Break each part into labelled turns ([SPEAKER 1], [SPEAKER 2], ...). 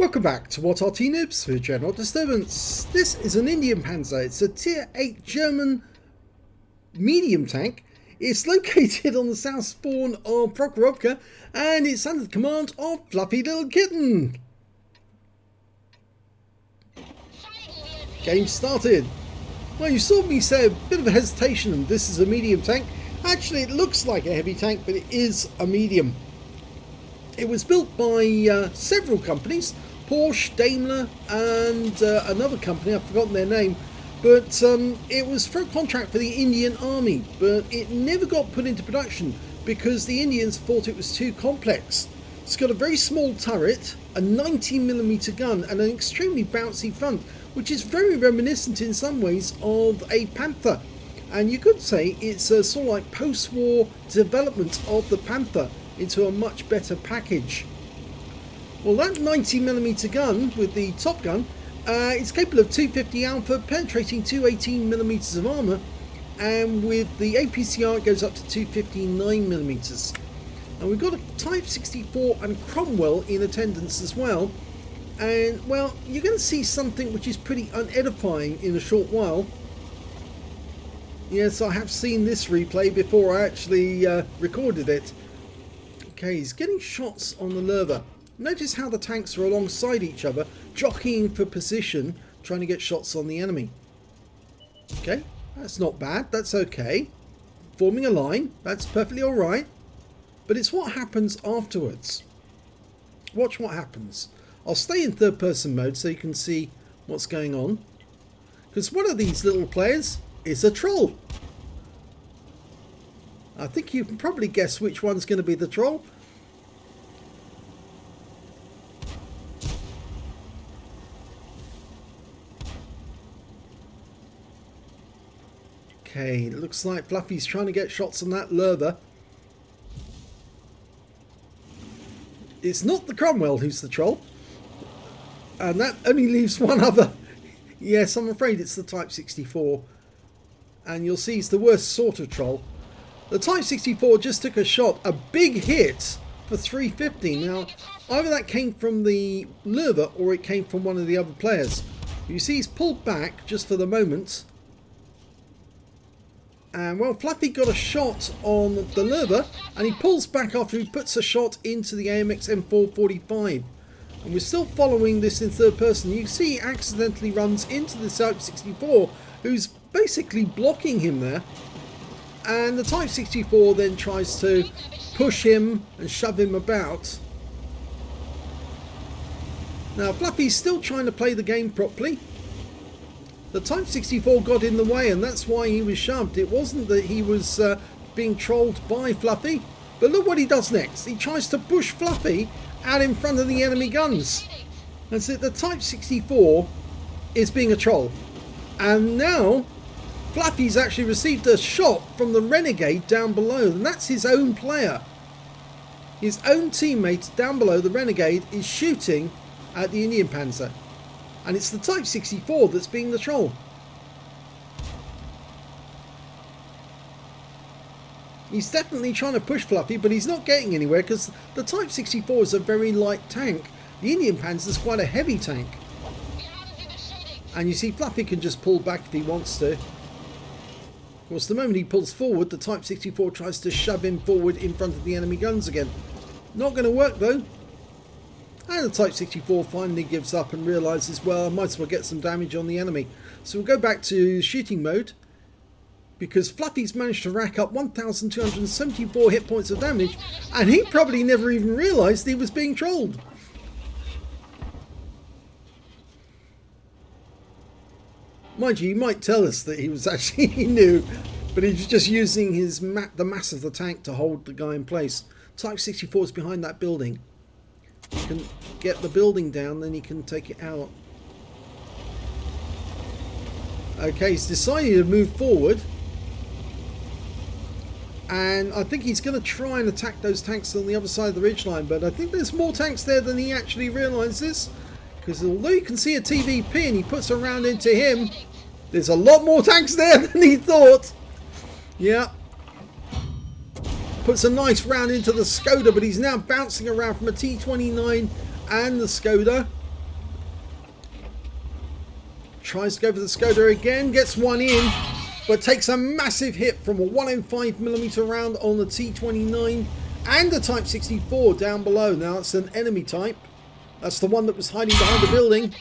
[SPEAKER 1] Welcome back to what Arty Noobs for General Disturbance. This is an Indien-Panzer. It's a Tier 8 German medium tank. It's located on the south spawn of Prokhorovka and it's under the command of Fluffylilkitten. Game started. Well, you saw me say a bit of a hesitation. This is a medium tank. Actually, it looks like a heavy tank, but it is a medium. It was built by several companies, Porsche, Daimler and another company, I've forgotten their name, but it was for a contract for the Indian Army, but it never got put into production because the Indians thought it was too complex. It's got a very small turret, a 90mm gun and an extremely bouncy front, which is very reminiscent in some ways of a Panther. And you could say it's a sort of like post-war development of the Panther into a much better package. Well, that 90mm gun with the top gun is capable of 250 alpha, penetrating 218mm of armour, and with the APCR it goes up to 259mm. And we've got a Type 64 and Cromwell in attendance as well. And well, you're going to see something which is pretty unedifying in a short while. Yes, I have seen this replay before I actually recorded it. Okay, he's getting shots on the Lerva. Notice how the tanks are alongside each other, jockeying for position, trying to get shots on the enemy. Okay, that's not bad, that's okay. Forming a line, that's perfectly alright. But it's what happens afterwards. Watch what happens. I'll stay in third person mode so you can see what's going on. Because one of these little players is a troll. I think you can probably guess which one's going to be the troll. Okay, it looks like Fluffy's trying to get shots on that Lerva. It's not the Cromwell who's the troll. And that only leaves one other. Yes, I'm afraid it's the Type 64. And you'll see it's the worst sort of troll. The Type 64 just took a shot, a big hit for 350. Now, either that came from the Lerva or it came from one of the other players. You see he's pulled back just for the moment. And well, Fluffy got a shot on the Lerva and he pulls back after he puts a shot into the AMX M445. And we're still following this in third person. You see he accidentally runs into the Type 64 who's basically blocking him there. And the Type 64 then tries to push him and shove him about. Now Fluffy's still trying to play the game properly. The Type 64 got in the way and that's why he was shoved. It wasn't that he was being trolled by Fluffy. But look what he does next. He tries to push Fluffy out in front of the enemy guns. And so the Type 64 is being a troll. And now Fluffy's actually received a shot from the Renegade down below, and that's his own player. His own teammate down below, the Renegade, is shooting at the Indien-Panzer. And it's the Type 64 that's being the troll. He's definitely trying to push Fluffy, but he's not getting anywhere because the Type 64 is a very light tank. The Indien-Panzer is quite a heavy tank. And you see Fluffy can just pull back if he wants to. Of course, the moment he pulls forward, the Type 64 tries to shove him forward in front of the enemy guns again. Not going to work though. And the Type 64 finally gives up and realises, well, I might as well get some damage on the enemy. So we'll go back to shooting mode. Because Fluffy's managed to rack up 1,274 hit points of damage. And he probably never even realised he was being trolled. Mind you, he might tell us that he was actually he knew, but he was just using his the mass of the tank to hold the guy in place. Type 64 is behind that building. You can get the building down, then he can take it out. Okay, he's decided to move forward. And I think he's going to try and attack those tanks on the other side of the ridgeline, but I think there's more tanks there than he actually realises. Because although you can see a TVP and he puts a round into him, there's a lot more tanks there than he thought. Yeah. Puts a nice round into the Skoda, but he's now bouncing around from a T-29 and the Skoda. tries to go for the Skoda again, gets one in, but takes a massive hit from a 105mm round on the T29 and the Type 64 down below. Now it's an enemy type. That's the one that was hiding behind the building.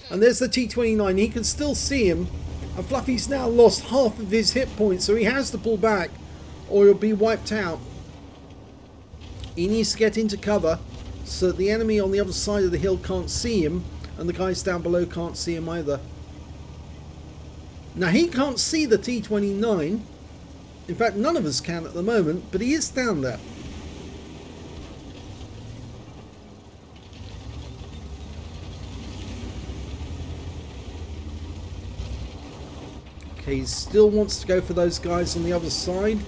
[SPEAKER 1] And there's the T29. He can still see him. And Fluffy's now lost half of his hit points, so he has to pull back or he'll be wiped out. He needs to get into cover so that the enemy on the other side of the hill can't see him, and the guys down below can't see him either. Now he can't see the T29. In fact, none of us can at the moment, but he is down there. Okay, he still wants to go for those guys on the other side.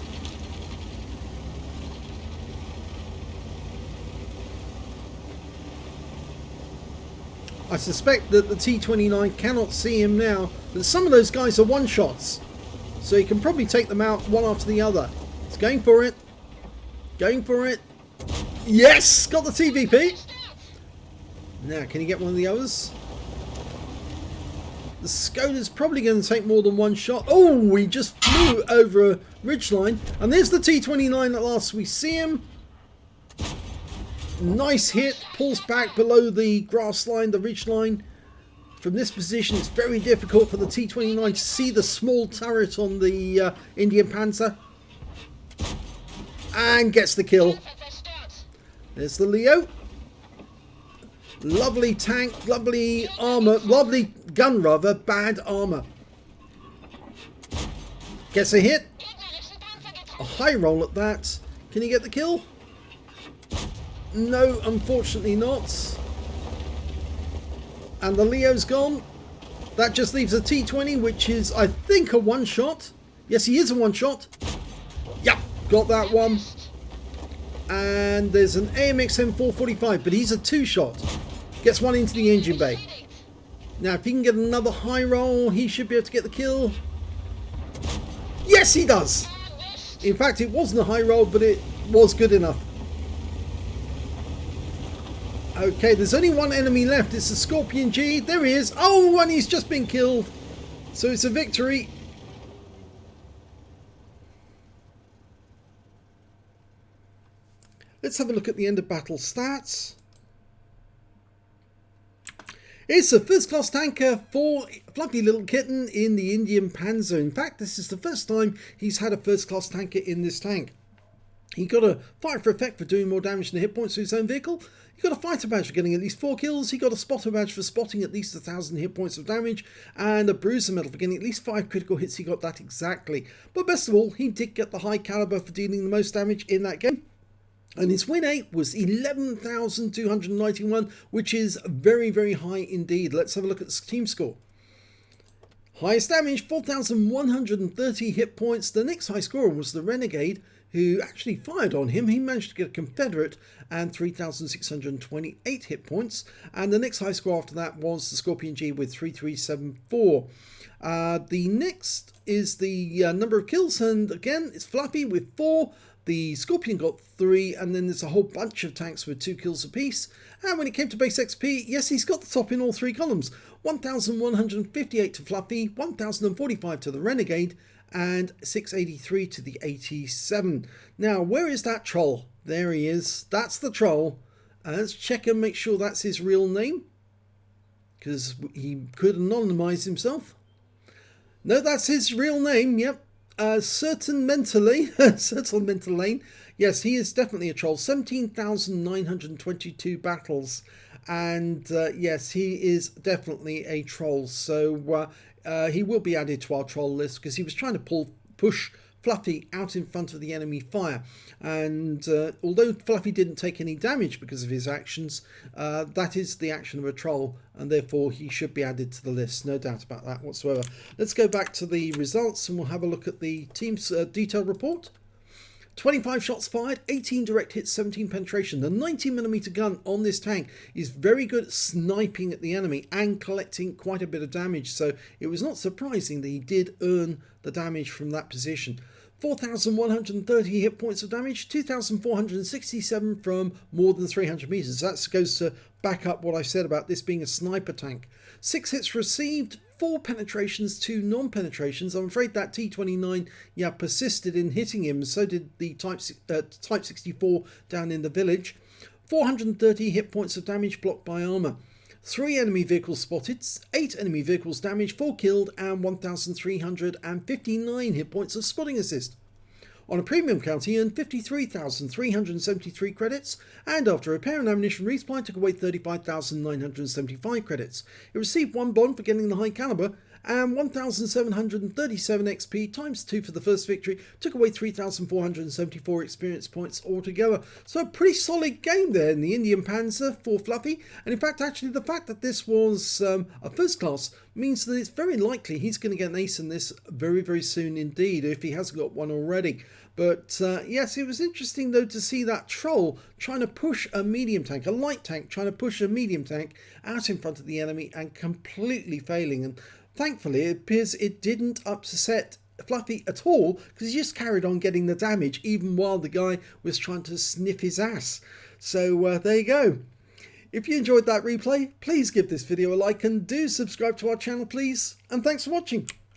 [SPEAKER 1] I suspect that the T29 cannot see him now, but some of those guys are one-shots, so he can probably take them out one after the other. He's going for it. Going for it. Yes! Got the TVP! Now, can he get one of the others? The Skoda's probably going to take more than one shot. Oh, he just flew over a ridgeline. And there's the T29 at last. We see him. Nice hit. Pulls back below the grass line, the ridge line. From this position, it's very difficult for the T29 to see the small turret on the Indien-Panzer. And gets the kill. There's the Leo. Lovely tank, lovely armour, lovely gun rather, bad armour. Gets a hit. A high roll at that. Can he get the kill? No, unfortunately not. And the Leo's gone. That just leaves a T20, which is, I think, a one-shot. Yes, he is a one-shot. Yep, got that one. And there's an AMX M445, but he's a two-shot. Gets one into the engine bay. Now, if he can get another high roll, he should be able to get the kill. Yes, he does. In fact, it wasn't a high roll, but it was good enough. Okay, there's only one enemy left. It's the Scorpion G. There he is. Oh, and he's just been killed. So it's a victory. Let's have a look at the end of battle stats. It's a first-class tanker for Fluffylilkitten in the Indien-Panzer. In fact, this is the first time he's had a first-class tanker in this tank. He got a fire for effect for doing more damage than hit points to his own vehicle. He got a fighter badge for getting at least 4 kills. He got a spotter badge for spotting at least 1,000 hit points of damage. And a bruiser medal for getting at least 5 critical hits. He got that exactly. But best of all, he did get the high caliber for dealing the most damage in that game. And his win rate was 11,291, which is very, very high indeed. Let's have a look at the team score. Highest damage, 4,130 hit points. The next high scorer was the Renegade, who actually fired on him. He managed to get a Confederate and 3,628 hit points. And the next high score after that was the Scorpion G with 3,374. The next is the number of kills, and again, it's Fluffy with 4. The Scorpion got 3, and then there's a whole bunch of tanks with 2 kills apiece. And when it came to base XP, yes, he's got the top in all 3 columns. 1,158 to Fluffy, 1,045 to the Renegade, and 683 to the 87. Now, where is that troll? There he is. That's the troll. Let's check and make sure that's his real name, because he could anonymize himself. No, that's his real name. Yep. Certainementalain. Yes, he is definitely a troll. 17,922 battles. And yes, he is definitely a troll. So he will be added to our troll list because he was trying to push Fluffy out in front of the enemy fire. And although Fluffy didn't take any damage because of his actions, that is the action of a troll, and therefore he should be added to the list. No doubt about that whatsoever. Let's go back to the results and we'll have a look at the team's detailed report. 25 shots fired, 18 direct hits, 17 penetration. The 90mm gun on this tank is very good at sniping at the enemy and collecting quite a bit of damage. So it was not surprising that he did earn the damage from that position. 4,130 hit points of damage, 2,467 from more than 300 meters. That goes to back up what I said about this being a sniper tank. 6 hits received, 4 penetrations, 2 non-penetrations. I'm afraid that T29 persisted in hitting him. So did the Type 64 down in the village. 430 hit points of damage blocked by armour. 3 enemy vehicles spotted, 8 enemy vehicles damaged, 4 killed, and 1,359 hit points of spotting assist. On a premium count, he earned 53,373 credits, and after repair and ammunition resupply, took away 35,975 credits. It received 1 bond for getting the high caliber, and 1,737 XP times 2 for the first victory, took away 3,474 experience points altogether. So a pretty solid game there in the Indien-Panzer for Fluffy, and in fact actually the fact that this was a first class means that it's very likely he's going to get an ace in this very, very soon indeed, if he hasn't got one already. But yes, it was interesting though to see that troll trying to push a medium tank, a light tank trying to push a medium tank out in front of the enemy and completely failing. And thankfully, it appears it didn't upset Fluffy at all, because he just carried on getting the damage even while the guy was trying to sniff his ass. So there you go. If you enjoyed that replay, please give this video a like and do subscribe to our channel, please. And thanks for watching.